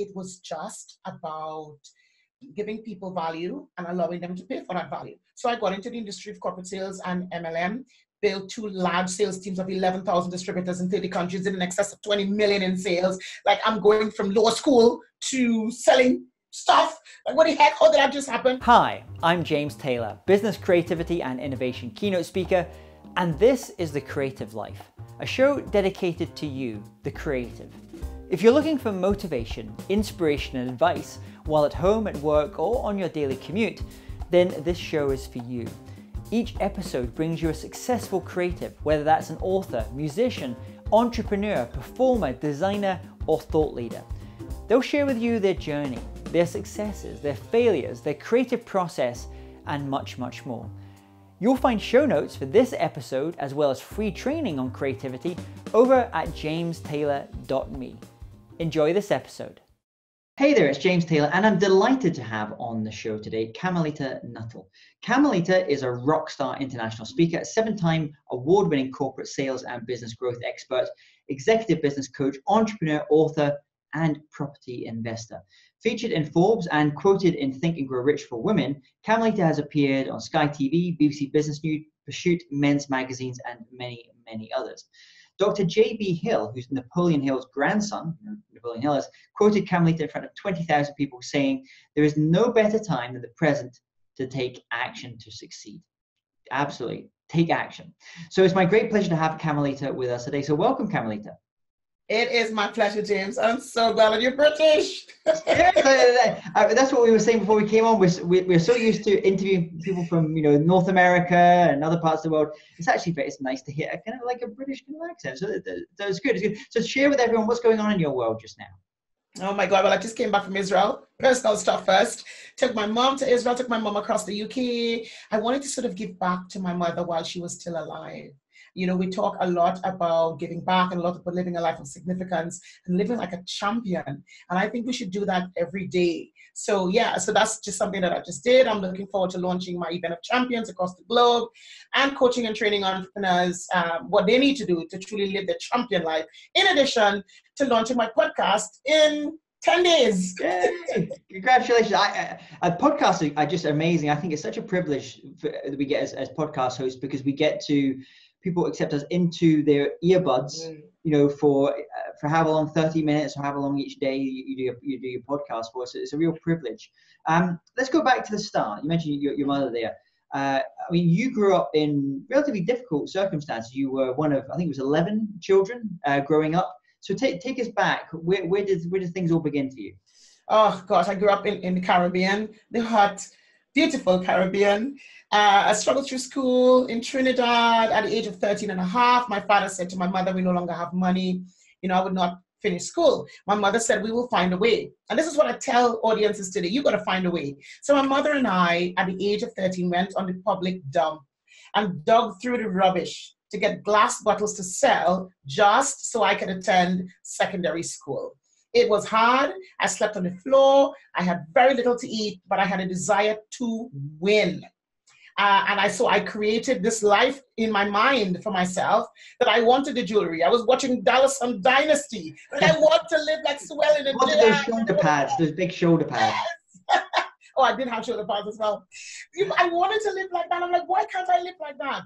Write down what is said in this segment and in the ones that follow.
it was just about giving people value and allowing them to pay for that value. So I got into the industry of corporate sales and MLM, built two large sales teams of 11,000 distributors in 30 countries in excess of 20 million in sales. Like, I'm going from law school to selling stuff. Like, what the heck? How did that just happen? Hi, I'm James Taylor, business creativity and innovation keynote speaker, and this is The Creative Life, a show dedicated to you, the creative. If you're looking for motivation, inspiration and advice while at home, at work or on your daily commute, then this show is for you. Each episode brings you a successful creative, whether that's an author, musician, entrepreneur, performer, designer or thought leader. They'll share with you their journey, their successes, their failures, their creative process and much, much more. You'll find show notes for this episode as well as free training on creativity over at jamestaylor.me. Enjoy this episode. Hey there, it's James Taylor, and I'm delighted to have on the show today Camilita Nuttall. Camilita is a rock star international speaker, 7-time award-winning corporate sales and business growth expert, executive business coach, entrepreneur, author, and property investor. Featured in Forbes and quoted in Think and Grow Rich for Women, Camilita has appeared on Sky TV, BBC Business News, Pursuit, Men's Magazines, and many, many others. Dr. J.B. Hill, who's Napoleon Hill's grandson, Napoleon Hill, has quoted Camilita in front of 20,000 people saying, "There is no better time than the present to take action to succeed." Absolutely, take action. So it's my great pleasure to have Camilita with us today. So welcome, Camilita. It is my pleasure, James. I'm so glad that you're British. That's what we were saying before we came on. We're so used to interviewing people from North America and other parts of the world. It's nice to hear a kind of like a British kind of accent. So it's good. It's good. So share with everyone what's going on in your world just now. Oh my God, well, I just came back from Israel. Personal stuff first. Took my mom to Israel, took my mom across the UK. I wanted to sort of give back to my mother while she was still alive. We talk a lot about giving back and a lot about living a life of significance and living like a champion. And I think we should do that every day. So yeah, so that's just something that I just did. I'm looking forward to launching my event of champions across the globe and coaching and training entrepreneurs what they need to do to truly live their champion life. In addition to launching my podcast in 10 days. Yay. Congratulations. Podcasting are just amazing. I think it's such a privilege that we get as podcast hosts because we get to people accept us into their earbuds, for however long, 30 minutes or however long each day you do your podcast for. So it's a real privilege. Let's go back to the start. You mentioned your mother there. You grew up in relatively difficult circumstances. You were one of, I think it was 11 children growing up. So take us back. Where did things all begin for you? Oh gosh, I grew up in the Caribbean, the hot, beautiful Caribbean. I struggled through school in Trinidad at the age of 13 and a half. My father said to my mother, "We no longer have money. I would not finish school." My mother said, "We will find a way." And this is what I tell audiences today. You got to find a way. So my mother and I, at the age of 13, went on the public dump and dug through the rubbish to get glass bottles to sell just so I could attend secondary school. It was hard. I slept on the floor. I had very little to eat, but I had a desire to win. So I created this life in my mind for myself that I wanted the jewelry. I was watching Dallas on Dynasty. And I want to live like Swell in a What are those shoulder pads, those big shoulder pads? Yes. Oh, I did have shoulder pads as well. I wanted to live like that. I'm like, why can't I live like that?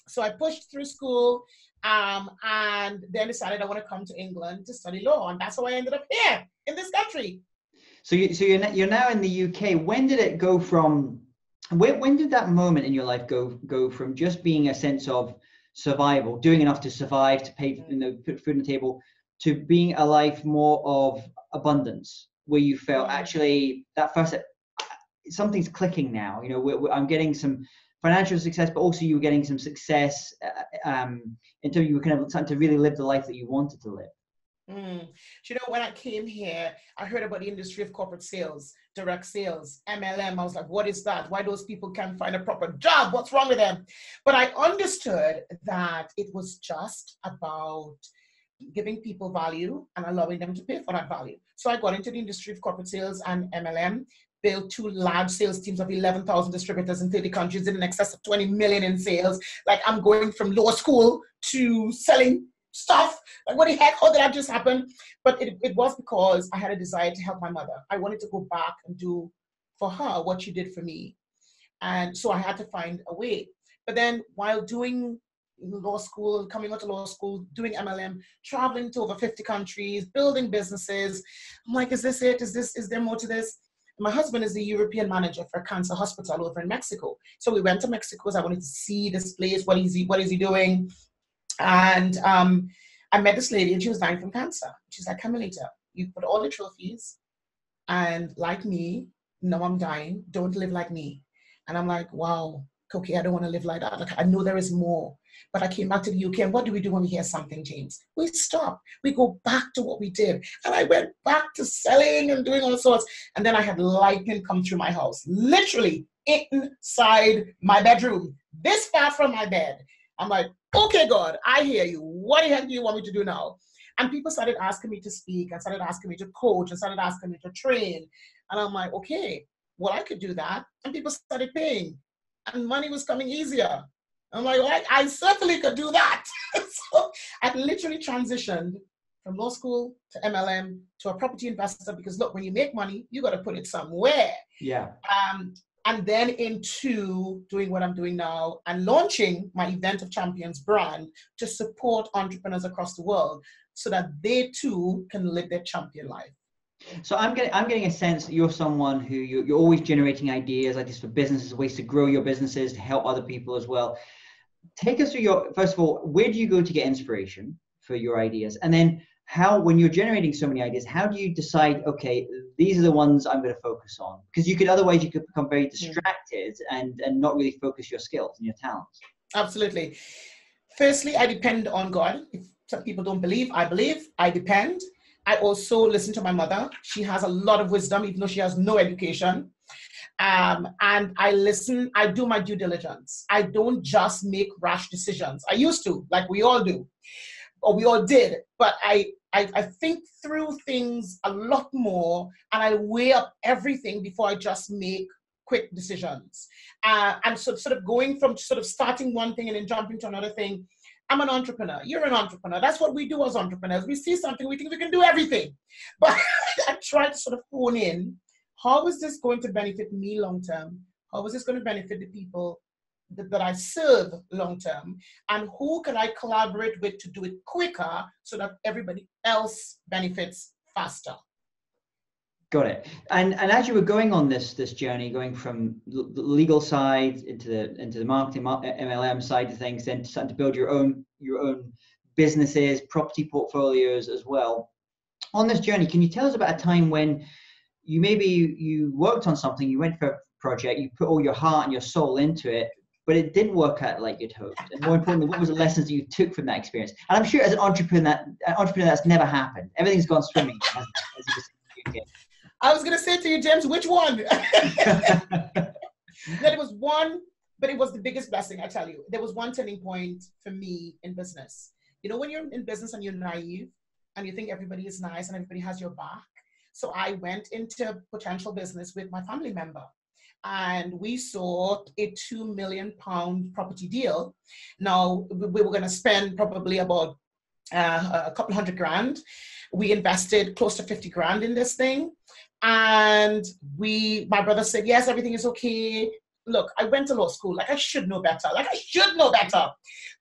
So I pushed through school and then decided I want to come to England to study law. And that's how I ended up here in this country. So you're now in the UK. When did it go from... When did that moment in your life go from just being a sense of survival, doing enough to survive, to pay, put food on the table, to being a life more of abundance, where you felt actually that first, something's clicking now. I'm getting some financial success, but also you were getting some success until you were kind of starting to really live the life that you wanted to live. When I came here, I heard about the industry of corporate sales, direct sales, MLM. I was like, what is that? Why those people can't find a proper job? What's wrong with them? But I understood that it was just about giving people value and allowing them to pay for that value. So I got into the industry of corporate sales and MLM, built two large sales teams of 11,000 distributors in 30 countries in excess of 20 million in sales. Like, I'm going from law school to selling stuff. Like, what the heck? How did that just happen? But it was because I had a desire to help my mother. I wanted to go back and do for her what she did for me. And so I had to find a way. But then while doing law school, coming out of law school, doing MLM, traveling to over 50 countries, building businesses, I'm like, is this it? Is there more to this? My husband is the European manager for a cancer hospital over in Mexico. So we went to Mexico because I wanted to see this place. What is he doing? And I met this lady and she was dying from cancer. She's like, Camilita, you put all the trophies and like me, now I'm dying. Don't live like me. And I'm like, wow, okay, I don't want to live like that. Like, I know there is more. But I came back to the UK, and what do we do when we hear something, James? We stop. We go back to what we did. And I went back to selling and doing all sorts. And then I had lightning come through my house, literally inside my bedroom, this far from my bed. I'm like, okay, God, I hear you. What the heck do you want me to do now? And people started asking me to speak and started asking me to coach and started asking me to train. And I'm like, okay, well, I could do that. And people started paying and money was coming easier. I'm like, well, I certainly could do that. So I literally transitioned from law school to MLM to a property investor because look, when you make money, you got to put it somewhere. Yeah. And then into doing what I'm doing now and launching my Event of Champions brand to support entrepreneurs across the world so that they too can live their champion life. So I'm getting a sense that you're someone who you're always generating ideas like this for businesses, ways to grow your businesses, to help other people as well. Take us through first of all, where do you go to get inspiration for your ideas? And then when you're generating so many ideas, how do you decide, okay, these are the ones I'm going to focus on? Because you could become very distracted and not really focus your skills and your talents. Absolutely. Firstly, I depend on God. If some people don't believe, I depend. I also listen to my mother. She has a lot of wisdom, even though she has no education. And I listen, I do my due diligence. I don't just make rash decisions. I used to, like we all do, or we all did, but I think through things a lot more and I weigh up everything before I just make quick decisions. And so sort of going from sort of starting one thing and then jumping to another thing. I'm an entrepreneur. You're an entrepreneur. That's what we do as entrepreneurs. We see something, we think we can do everything. But I try to sort of hone in, how is this going to benefit me long term? How is this going to benefit the people that I serve long term? And who can I collaborate with to do it quicker so that everybody else benefits faster? Got it. And as you were going on this journey, going from the legal side into the marketing MLM side of things, then starting to build your own businesses, property portfolios as well. On this journey, can you tell us about a time when you worked on something, you went for a project, you put all your heart and your soul into it, but it didn't work out like you'd hoped? And more importantly, what was the lessons that you took from that experience? And I'm sure as an entrepreneur that's never happened. Everything's gone swimming, hasn't it? I was going to say to you, James, which one? There was one, but it was the biggest blessing, I tell you. There was one turning point for me in business. You know, when you're in business and you're naive and you think everybody is nice and everybody has your back. So I went into potential business with my family member and we saw a £2 million property deal. Now, we were going to spend probably about a couple $100,000. We invested close to 50 grand in this thing. And my brother said, yes, everything is okay. Look, I went to law school. Like I should know better.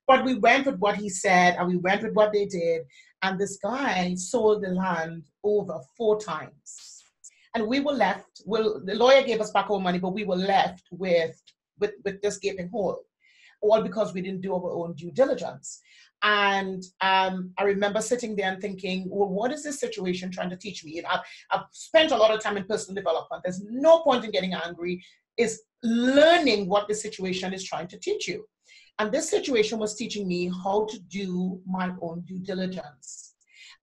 But we went with what he said and we went with what they did. And this guy sold the land over 4 times. And we were left, the lawyer gave us back our money, but we were left with this gaping hole, all because we didn't do our own due diligence. And I remember sitting there and thinking, well, what is this situation trying to teach me? I've spent a lot of time in personal development. There's no point in getting angry. It's learning what the situation is trying to teach you. And this situation was teaching me how to do my own due diligence.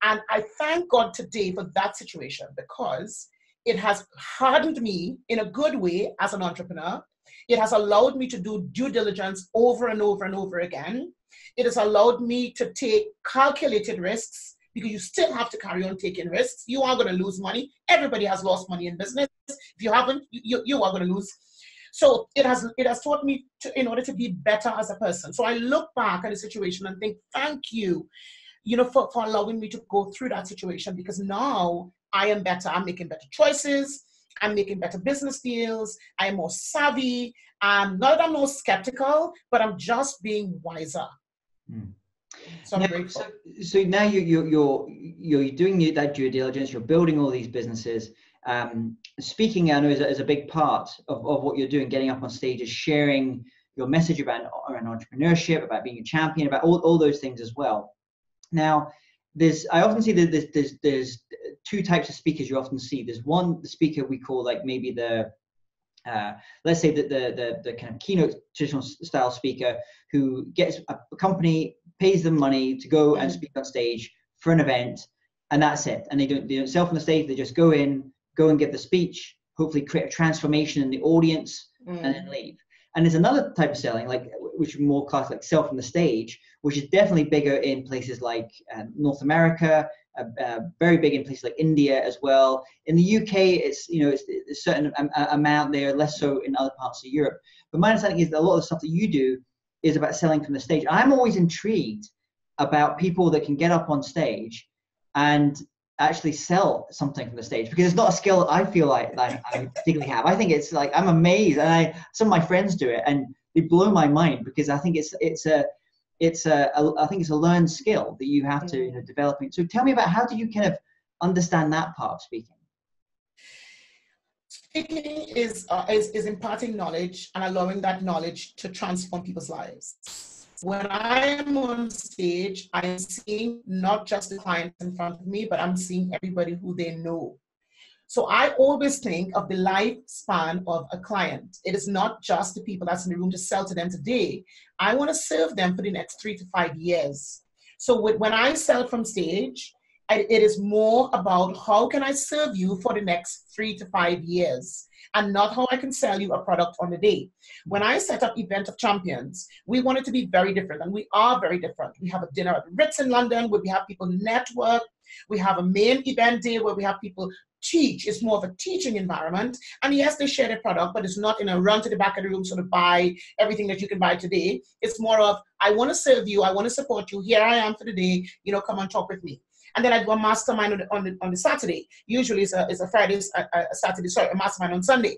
And I thank God today for that situation because it has hardened me in a good way as an entrepreneur. It has allowed me to do due diligence over and over and over again. It has allowed me to take calculated risks because you still have to carry on taking risks. You are going to lose money. Everybody has lost money in business. If you haven't, you are going to lose. So it has taught me in order to be better as a person. So I look back at the situation and think, thank you. for allowing me to go through that situation, because now I am better. I'm making better choices. I'm making better business deals. I am more savvy. Not that I'm more skeptical, but I'm just being wiser. So I'm grateful. So now you're doing that due diligence. You're building all these businesses. Speaking, I know, is a big part of what you're doing. Getting up on stages, sharing your message around entrepreneurship, about being a champion, about all those things as well. Now, I often see that there's two types of speakers you often see. There's the speaker we call like maybe the let's say that the kind of keynote traditional style speaker who gets a company, pays them money to go and speak on stage for an event, and that's it. And they don't sell from the stage. They just go and give the speech, hopefully create a transformation in the audience, and then leave. And there's another type of selling, which is more class, like sell from the stage, which is definitely bigger in places like North America, very big in places like India as well. In the UK, it's a certain amount there, less so in other parts of Europe. But my understanding is that a lot of the stuff that you do is about selling from the stage. I'm always intrigued about people that can get up on stage and actually sell something from the stage, because it's not a skill I feel like I particularly have. I think it's like, I'm amazed, and some of my friends do it and they blow my mind, because I think it's a learned skill that you have to develop. So tell me about, how do you kind of understand that part of speaking? Speaking is imparting knowledge and allowing that knowledge to transform people's lives. When I am on stage, I am seeing not just the clients in front of me, but I'm seeing everybody who they know. So I always think of the lifespan of a client. It is not just the people that's in the room to sell to them today. I want to serve them for the next 3 to 5 years. So when I sell from stage, it is more about how can I serve you for the next 3 to 5 years, and not how I can sell you a product on the day. When I set up Event of Champions, we want it to be very different, and we are very different. We have a dinner at the Ritz in London where we have people network. We have a main event day where we have people teach. It's more of a teaching environment. And yes, they share their product, but it's not in a run to the back of the room sort of buy everything that you can buy today. It's more of, I want to serve you. I want to support you. Here I am for the day. Come and talk with me. And then I do a mastermind on the Saturday. Usually it's a Friday, a Saturday, a mastermind on Sunday.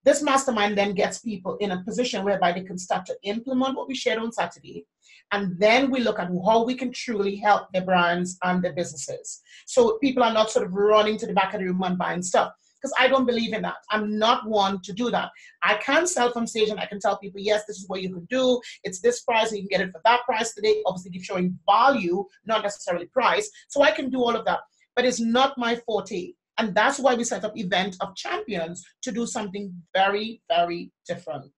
This mastermind then gets people in a position whereby they can start to implement what we shared on Saturday. And then we look at how we can truly help their brands and their businesses. So people are not sort of running to the back of the room and buying stuff, because I don't believe in that. I'm not one to do that. I can sell from stage and I can tell people, yes, this is what you can do. It's this price, and you can get it for that price today. Obviously, you're showing value, not necessarily price. So I can do all of that, but it's not my forte. And that's why we set up Event of Champions, to do something very, very different.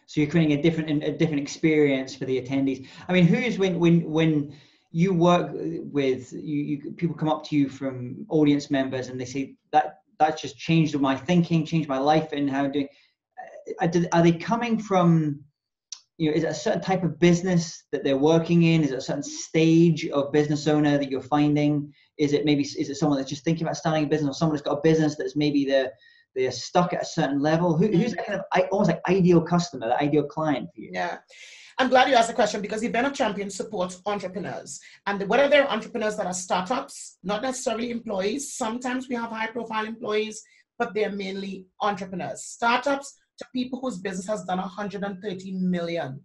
So you're creating a different experience for the attendees. I mean, when you work with people come up to you from audience members and they say that's just changed my thinking, changed my life, and how I'm doing. Are they coming from, is it a certain type of business that they're working in? Is it a certain stage of business owner that you're finding? Is it someone that's just thinking about starting a business, or someone that's got a business that's maybe they're stuck at a certain level? Who's that kind of almost like ideal customer, the ideal client for you? Yeah. I'm glad you asked the question, because the Event of Champions supports entrepreneurs. And whether they're entrepreneurs that are startups, not necessarily employees. Sometimes we have high profile employees, but they're mainly entrepreneurs. Startups to people whose business has done 130 million.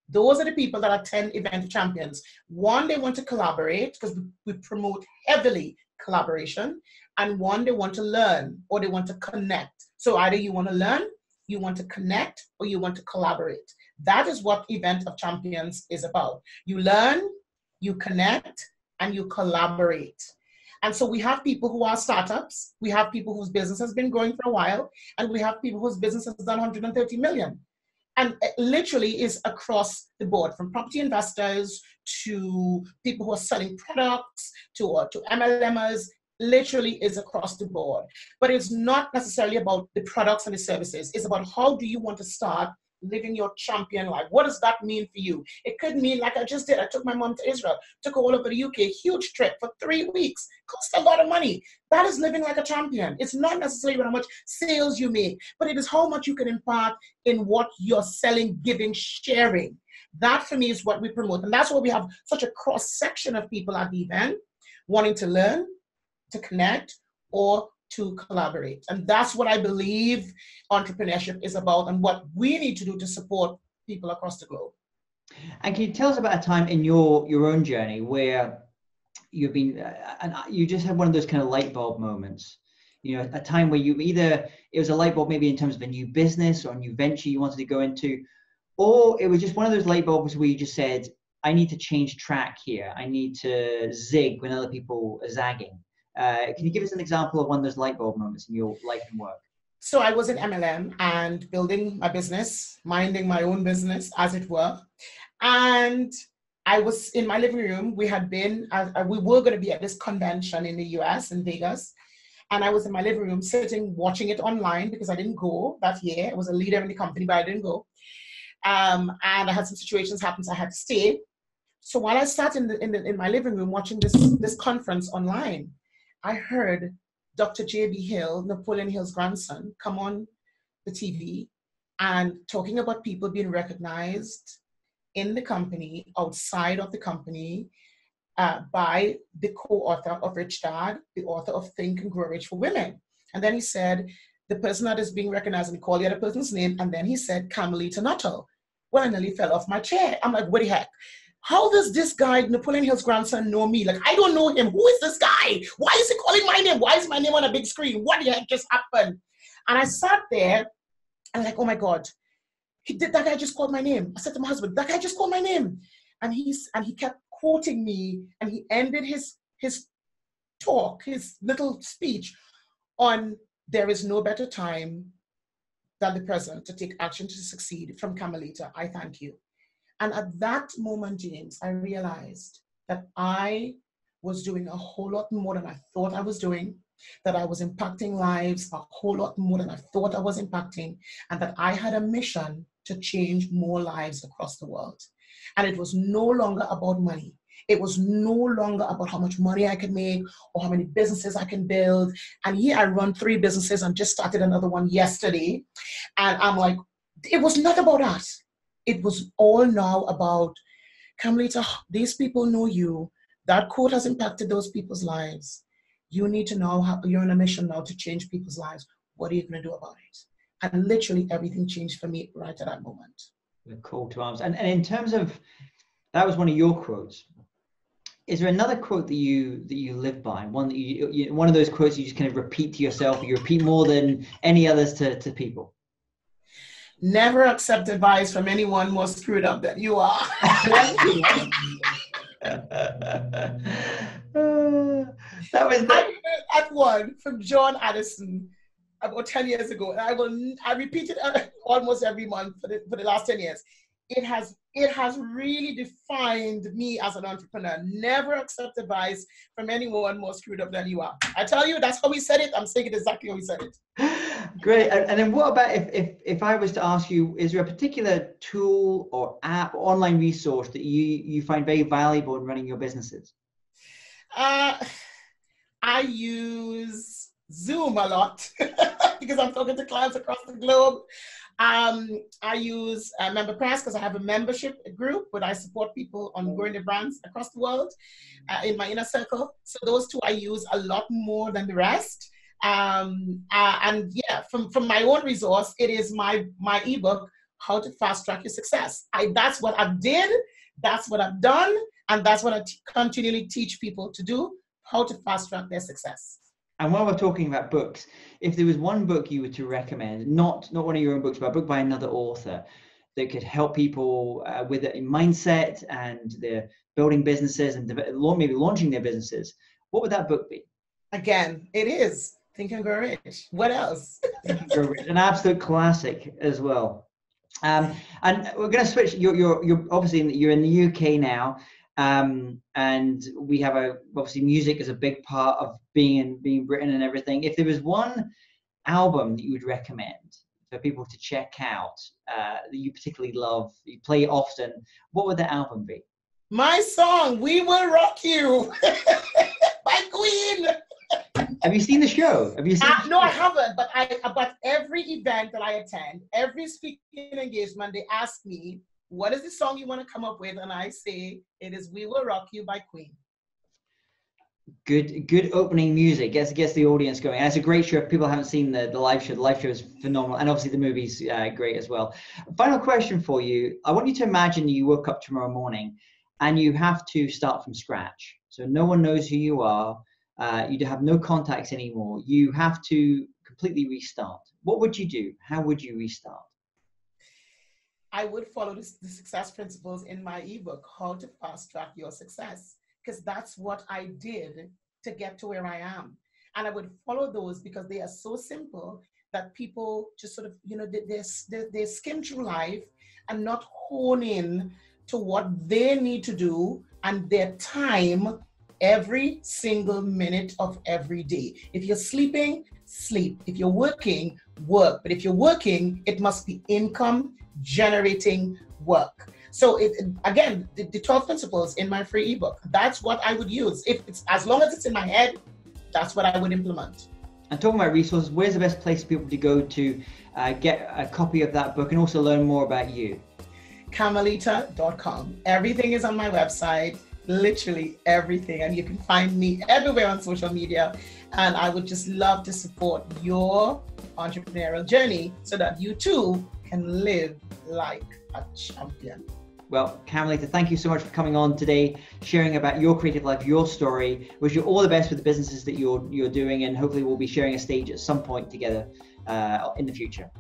Those are the people that attend Event of Champions. One, they want to collaborate, because we promote heavily collaboration. And one, they want to learn, or they want to connect. So either you want to learn, you want to connect, or you want to collaborate. That is what Event of Champions is about. You learn, you connect, and you collaborate. And so we have people who are startups, we have people whose business has been growing for a while, and we have people whose business has done 130 million. And it literally is across the board, from property investors to people who are selling products to MLMers. Literally is across the board. But it's not necessarily about the products and the services. It's about how do you want to start living your champion life. What does that mean for you? It could mean, like I just did, I took my mom to Israel, took her all over the UK, huge trip for 3 weeks, cost a lot of money. That is living like a champion. It's not necessarily how much sales you make, but it is how much you can impart in what you're selling, giving, sharing. That for me is what we promote. And that's why we have such a cross section of people at the event, wanting to learn, to connect, or to collaborate. And that's what I believe entrepreneurship is about, and what we need to do to support people across the globe. And can you tell us about a time in your own journey where you've been, and you just had one of those kind of light bulb moments, you know, a time where you either, it was a light bulb maybe in terms of a new business or a new venture you wanted to go into, or it was just one of those light bulbs where you just said, I need to change track here. I need to zig when other people are zagging. Can you give us an example of one of those light bulb moments in your life and work? So I was in MLM and building my business, minding my own business, as it were. And I was in my living room. We had been, we were going to be at this convention in the US, in Vegas. And I was in my living room sitting, watching it online because I didn't go that year. I was a leader in the company, but I didn't go. And I had some situations happen, so I had to stay. So while I sat in my living room watching this conference online, I heard Dr. J.B. Hill, Napoleon Hill's grandson, come on the TV and talking about people being recognized in the company, outside of the company, by the co-author of Rich Dad, the author of Think and Grow Rich for Women. And then he said, the person that is being recognized, and he called the other person's name, and then he said, Camilita Nuttall. Well, I nearly fell off my chair. I'm like, what the heck? How does this guy, Napoleon Hill's grandson, know me? Like, I don't know him. Who is this guy? Why is he calling my name? Why is my name on a big screen? What the heck just happened? And I sat there and I'm like, oh my God, that guy just called my name. I said to my husband, that guy just called my name. And he kept quoting me, and he ended his talk, his little speech on, there is no better time than the present to take action to succeed, from Camilita. I thank you. And at that moment, James, I realized that I was doing a whole lot more than I thought I was doing, that I was impacting lives a whole lot more than I thought I was impacting, and that I had a mission to change more lives across the world. And it was no longer about money. It was no longer about how much money I could make or how many businesses I can build. And here I run 3 businesses and just started another one yesterday. And I'm like, it was not about that. It was all now about, Camilita, these people know you. That quote has impacted those people's lives. You need to know how you're on a mission now to change people's lives. What are you going to do about it? And literally everything changed for me right at that moment. The call to arms. And in terms of, that was one of your quotes. Is there another quote that you live by? One that you one of those quotes you just kind of repeat to yourself, or you repeat more than any others to people? Never accept advice from anyone more screwed up than you are. That was I heard that one from John Addison about 10 years ago, and I repeat it almost every month for the last 10 years. It has really defined me as an entrepreneur. Never accept advice from anyone more screwed up than you are. I tell you, that's how he said it. I'm saying it exactly how he said it. Great. And then what about if I was to ask you, is there a particular tool or app or online resource that you find very valuable in running your businesses? I use Zoom a lot because I'm talking to clients across the globe. I use MemberPress because I have a membership group where I support people on growing their brands across the world in my inner circle. So those 2 I use a lot more than the rest. And yeah, from my own resource, it is my ebook, How to Fast Track Your Success. That's what I did, that's what I've done, and that's what I continually teach people to do, how to fast track their success. And while we're talking about books, if there was one book you were to recommend, not one of your own books, but a book by another author that could help people with a mindset and they're building businesses and maybe launching their businesses, what would that book be? Again, it is Think and Grow Rich. What else? Think and Grow Rich, an absolute classic as well. And we're going to switch. You're obviously you're in the UK now. And we have obviously music is a big part of being Britain and everything. If there was one album that you would recommend for people to check out that you particularly love, you play often, what would the album be? My song, We Will Rock You by Queen. Have you seen the show? Have you seen the show? No, I haven't, but every event that I attend, every speaking engagement, they ask me, what is the song you want to come up with? And I say, it is We Will Rock You by Queen. Good opening music, gets the audience going. And it's a great show. If people haven't seen the live show, the live show is phenomenal. And obviously the movie's great as well. Final question for you. I want you to imagine you woke up tomorrow morning and you have to start from scratch. So no one knows who you are. You have no contacts anymore. You have to completely restart. What would you do? How would you restart? I would follow the success principles in my ebook, How to Fast Track Your Success, because that's what I did to get to where I am. And I would follow those because they are so simple that people just sort of, they skim through life and not hone in to what they need to do and their time every single minute of every day. If you're sleeping, sleep. If you're working, work. But if you're working, it must be income generating work. So again, the 12 principles in my free ebook, that's what I would use. If it's, as long as it's in my head, that's what I would implement. And talking about resources, where's the best place for people to go to get a copy of that book and also learn more about you? Camilita.com. Everything is on my website, literally everything. And you can find me everywhere on social media. And I would just love to support your entrepreneurial journey so that you too can live like a champion. Well, Camilita, thank you so much for coming on today, sharing about your creative life, your story. Wish you all the best with the businesses that you're doing, and hopefully we'll be sharing a stage at some point together in the future.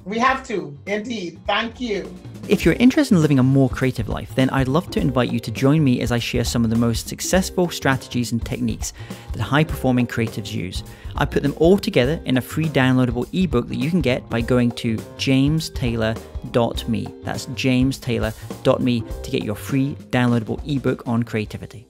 We have to, indeed. Thank you. If you're interested in living a more creative life, then I'd love to invite you to join me as I share some of the most successful strategies and techniques that high-performing creatives use. I put them all together in a free downloadable ebook that you can get by going to jamestaylor.me. That's jamestaylor.me to get your free downloadable ebook on creativity.